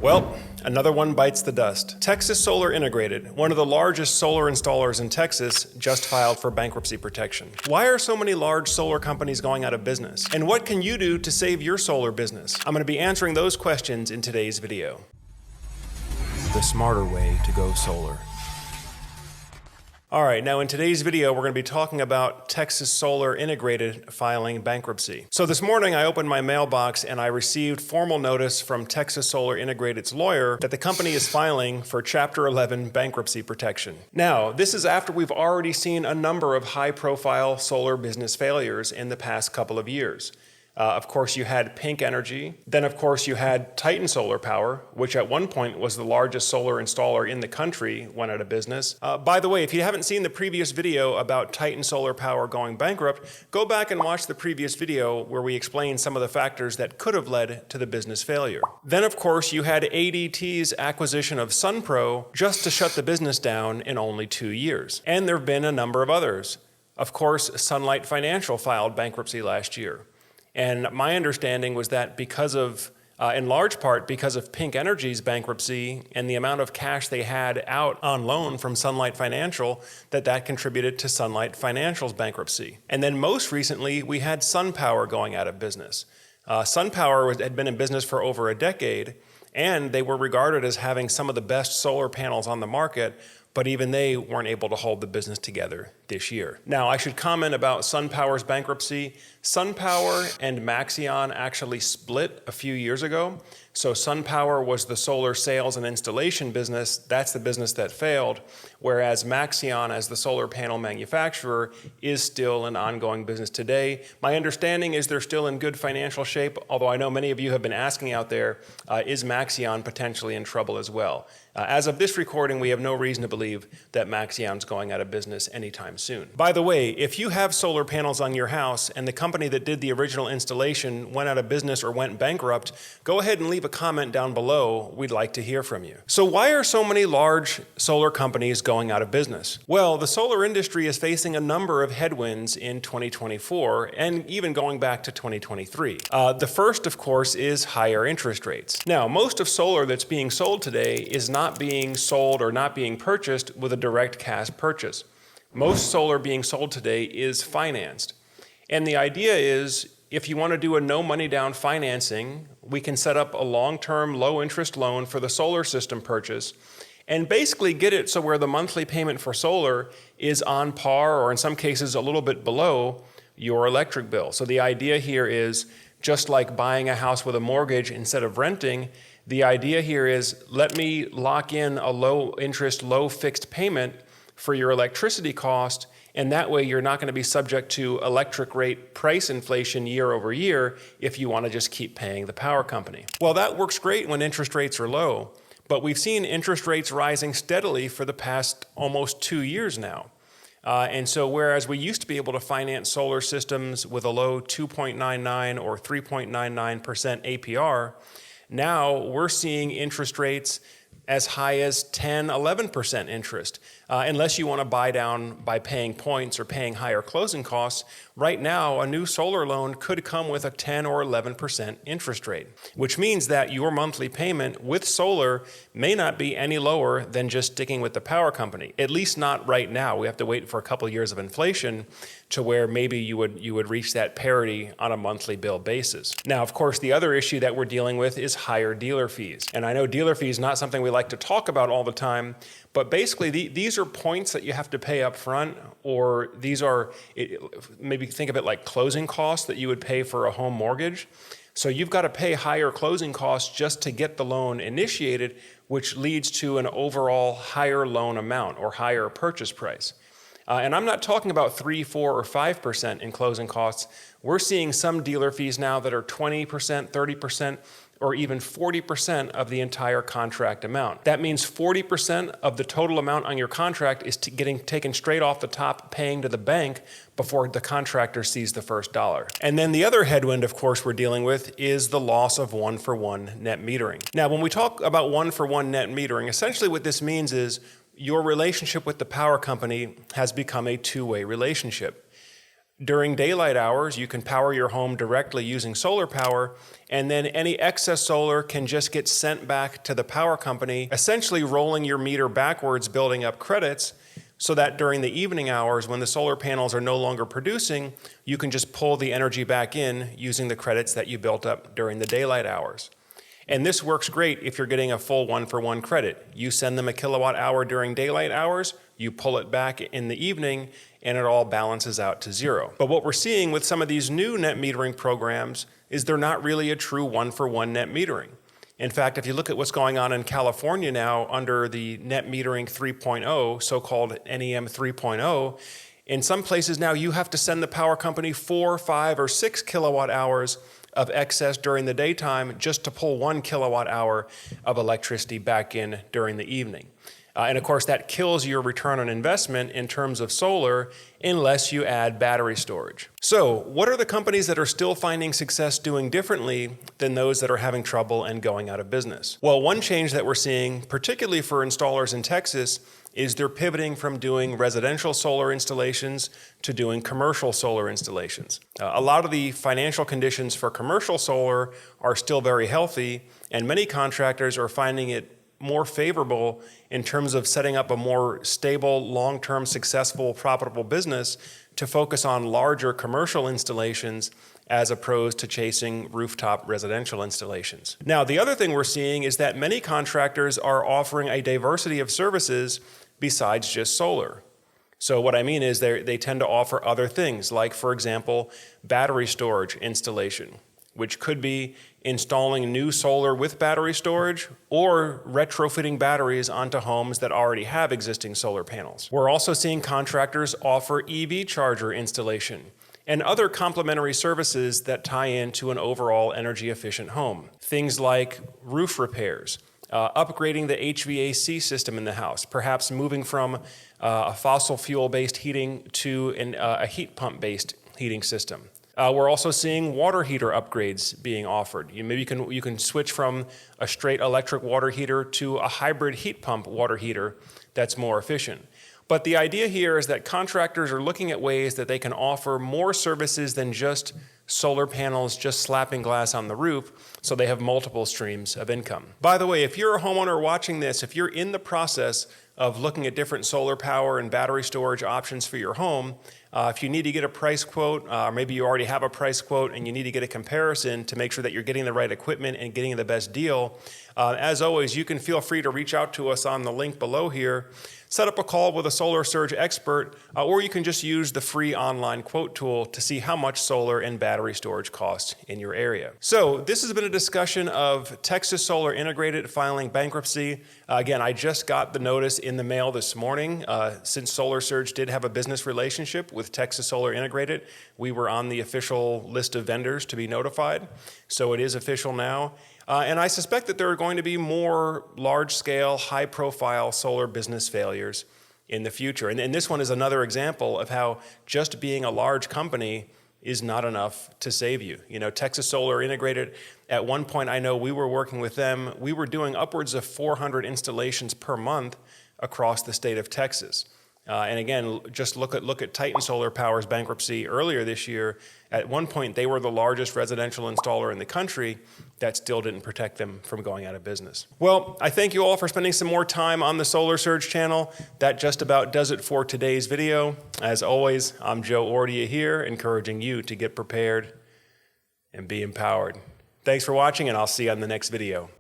Well, another one bites the dust. Texas Solar Integrated, one of the largest solar installers in Texas, just filed for bankruptcy protection. Why are so many large solar companies going out of business? And what can you do to save your solar business? I'm going to be answering those questions in today's video. The smarter way to go solar. All right, now in today's video, we're going to be talking about Texas Solar Integrated filing bankruptcy. So this morning I opened my mailbox and I received formal notice from Texas Solar Integrated's lawyer that the company is filing for Chapter 11 bankruptcy protection. Now, this is after we've already seen a number of high-profile solar business failures in the past couple of years. Of course, you had Pink Energy. Then, of course, you had Titan Solar Power, which at one point was the largest solar installer in the country, went out of business. By the way, if you haven't seen the previous video about Titan Solar Power going bankrupt, go back and watch the previous video where we explain some of the factors that could have led to the business failure. Then, of course, you had ADT's acquisition of SunPro just to shut the business down in only 2 years. And there have been a number of others. Of course, Sunlight Financial filed bankruptcy last year. And my understanding was that because of, in large part, because of Pink Energy's bankruptcy and the amount of cash they had out on loan from Sunlight Financial, that contributed to Sunlight Financial's bankruptcy. And then most recently, we had SunPower going out of business. SunPower had been in business for over a decade, and they were regarded as having some of the best solar panels on the market, but even they weren't able to hold the business together this year. Now, I should comment about SunPower's bankruptcy. SunPower and Maxeon actually split a few years ago. So SunPower was the solar sales and installation business. That's the business that failed, whereas Maxeon, as the solar panel manufacturer, is still an ongoing business today. My understanding is they're still in good financial shape, although I know many of you have been asking out there, is Maxeon potentially in trouble as well? As of this recording, we have no reason to believe that Maxeon's going out of business anytime soon. By the way, if you have solar panels on your house and the company that did the original installation went out of business or went bankrupt, go ahead and leave a comment down below. We'd like to hear from you. So why are so many large solar companies going out of business? Well, the solar industry is facing a number of headwinds in 2024 and even going back to 2023. The first, of course, is higher interest rates. Now, most of solar that's being sold today is not being sold or not being purchased with a direct cash purchase. Most solar being sold today is financed. And the idea is, if you want to do a no money down financing, we can set up a long-term low interest loan for the solar system purchase and basically get it so where the monthly payment for solar is on par or in some cases a little bit below your electric bill. So the idea here is, just like buying a house with a mortgage instead of renting, the idea here is, let me lock in a low interest, low fixed payment for your electricity cost, and that way you're not going to be subject to electric rate price inflation year over year if you want to just keep paying the power company. Well, that works great when interest rates are low, but we've seen interest rates rising steadily for the past almost 2 years now. And so whereas we used to be able to finance solar systems with a low 2.99 or 3.99% APR, now we're seeing interest rates as high as 10, 11% interest. Unless you want to buy down by paying points or paying higher closing costs, right now a new solar loan could come with a 10 or 11% interest rate, which means that your monthly payment with solar may not be any lower than just sticking with the power company, at least not right now. We have to wait for a couple of years of inflation to where maybe you would reach that parity on a monthly bill basis. Now, of course, the other issue that we're dealing with is higher dealer fees. And I know dealer fees is not something we like to talk about all the time, but basically these are points that you have to pay up front, or these are, maybe think of it like closing costs that you would pay for a home mortgage. So you've got to pay higher closing costs just to get the loan initiated, which leads to an overall higher loan amount or higher purchase price. And I'm not talking about 3, 4, or 5% in closing costs. We're seeing some dealer fees now that are 20%, 30%, or even 40% of the entire contract amount. That means 40% of the total amount on your contract is getting taken straight off the top, paying to the bank before the contractor sees the first dollar. And then the other headwind, of course, we're dealing with is the loss of one-for-one net metering. Now, when we talk about one-for-one net metering, essentially what this means is your relationship with the power company has become a two-way relationship. During daylight hours, you can power your home directly using solar power, and then any excess solar can just get sent back to the power company, essentially rolling your meter backwards, building up credits, so that during the evening hours, when the solar panels are no longer producing, you can just pull the energy back in using the credits that you built up during the daylight hours. And this works great if you're getting a full one-for-one credit. You send them a kilowatt hour during daylight hours, you pull it back in the evening, and it all balances out to zero. But what we're seeing with some of these new net metering programs is they're not really a true one-for-one net metering. In fact, if you look at what's going on in California now under the net metering 3.0, so-called NEM 3.0, in some places now you have to send the power company 4, 5, or 6 kilowatt hours of excess during the daytime just to pull 1 kilowatt hour of electricity back in during the evening. And of course, that kills your return on investment in terms of solar unless you add battery storage. So what are the companies that are still finding success doing differently than those that are having trouble and going out of business? Well, one change that we're seeing, particularly for installers in Texas, is they're pivoting from doing residential solar installations to doing commercial solar installations. A lot of the financial conditions for commercial solar are still very healthy, and many contractors are finding it more favorable in terms of setting up a more stable, long-term, successful, profitable business to focus on larger commercial installations as opposed to chasing rooftop residential installations. Now, the other thing we're seeing is that many contractors are offering a diversity of services besides just solar. So what I mean is they tend to offer other things, like, for example, battery storage installation, which could be installing new solar with battery storage or retrofitting batteries onto homes that already have existing solar panels. We're also seeing contractors offer EV charger installation and other complementary services that tie into an overall energy efficient home. Things like roof repairs, upgrading the HVAC system in the house, perhaps moving from a fossil fuel-based heating to a heat pump-based heating system. We're also seeing water heater upgrades being offered. Maybe you can switch from a straight electric water heater to a hybrid heat pump water heater that's more efficient. But the idea here is that contractors are looking at ways that they can offer more services than just solar panels, just slapping glass on the roof, so they have multiple streams of income. By the way, if you're a homeowner watching this, if you're in the process of looking at different solar power and battery storage options for your home, if you need to get a price quote, or maybe you already have a price quote and you need to get a comparison to make sure that you're getting the right equipment and getting the best deal, as always, you can feel free to reach out to us on the link below here. Set up a call with a Solar Surge expert, or you can just use the free online quote tool to see how much solar and battery storage costs in your area. So this has been a discussion of Texas Solar Integrated filing bankruptcy. Again, I just got the notice in the mail this morning. Since Solar Surge did have a business relationship with Texas Solar Integrated, we were on the official list of vendors to be notified. So it is official now. And I suspect that there are going to be more large-scale, high-profile solar business failures in the future. And this one is another example of how just being a large company is not enough to save you. You know, Texas Solar Integrated, at one point I know we were working with them, we were doing upwards of 400 installations per month across the state of Texas. And again, just look at Titan Solar Power's bankruptcy earlier this year. At one point, they were the largest residential installer in the country. That still didn't protect them from going out of business. Well, I thank you all for spending some more time on the Solar Surge channel. That just about does it for today's video. As always, I'm Joe Ordia here, encouraging you to get prepared and be empowered. Thanks for watching, and I'll see you on the next video.